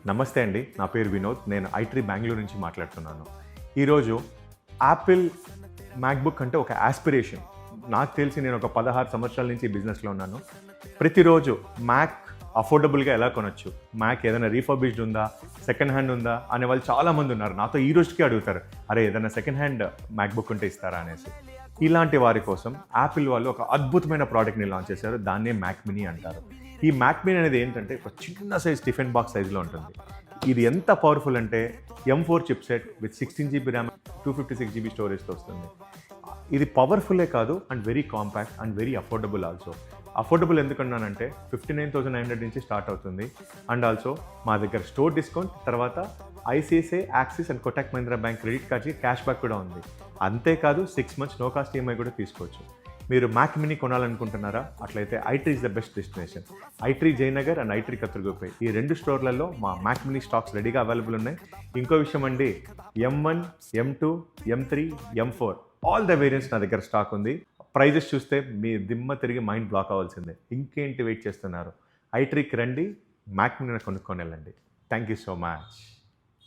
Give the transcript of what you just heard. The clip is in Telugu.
నమస్తే అండి, నా పేరు వినోద్. నేను ఐట్రీ బెంగళూరు నుంచి మాట్లాడుతున్నాను. ఈరోజు యాపిల్ మ్యాక్బుక్ అంటే ఒక యాస్పిరేషన్. నాకు తెలిసి నేను ఒక 16 సంవత్సరాల నుంచి ఈ బిజినెస్లో ఉన్నాను. ప్రతిరోజు మ్యాక్ అఫోర్డబుల్గా ఎలా కొనొచ్చు, మ్యాక్ ఏదైనా రీఫర్బిష్డ్ ఉందా, సెకండ్ హ్యాండ్ ఉందా అనే వాళ్ళు చాలామంది ఉన్నారు. నాతో ఈ రోజుకి అడుగుతారు, అరే ఏదైనా సెకండ్ హ్యాండ్ మ్యాక్బుక్ ఉంటే ఇస్తారా అనేసి. ఇలాంటి వారి కోసం యాపిల్ వాళ్ళు ఒక అద్భుతమైన ప్రోడక్ట్ని లాంచ్ చేశారు. దాన్నే మ్యాక్ మినీ అంటారు. ఈ మ్యాక్ మినీ అనేది ఏంటంటే ఒక చిన్న సైజ్ టిఫిన్ బాక్స్ సైజులో ఉంటుంది. ఇది ఎంత పవర్ఫుల్ అంటే M4 chip set with 16 GB RAM 256 GB స్టోరేజ్తో వస్తుంది. ఇది పవర్ఫుల్లే కాదు and very compact and very affordable also. Affordable ఎందుకన్నానంటే 59,900 నుంచి స్టార్ట్ అవుతుంది. అండ్ ఆల్సో మా దగ్గర స్టోర్ డిస్కౌంట్, తర్వాత ICICI, Axis and Kotak Mahindra bank credit కార్డ్కి క్యాష్ బ్యాక్ కూడా ఉంది. అంతేకాదు 6 months నో కాస్ట్ ఈఎంఐ కూడా తీసుకోవచ్చు. మీరు మ్యాక్ మినీ కొనాలనుకుంటున్నారా? అట్లయితే iTree is the best destination. ITree Jayanagar and iTree Kathriguppe, ఈ 2 స్టోర్లలో మా మ్యాక్ మినీ స్టాక్స్ రెడీగా అవైలబుల్ ఉన్నాయి. ఇంకో విషయం అండి, M1, M2, M3, M4 all the variants నా దగ్గర స్టాక్ ఉంది. ప్రైజెస్ చూస్తే మీ దిమ్మ తిరిగి మైండ్ బ్లాక్ అవ్వాల్సిందే. ఇంకేంటి వెయిట్ చేస్తున్నారు? ఐట్రీకి రండి, మ్యాక్ మినీ కొనుక్కొని వెళ్ళండి. Thank you so much.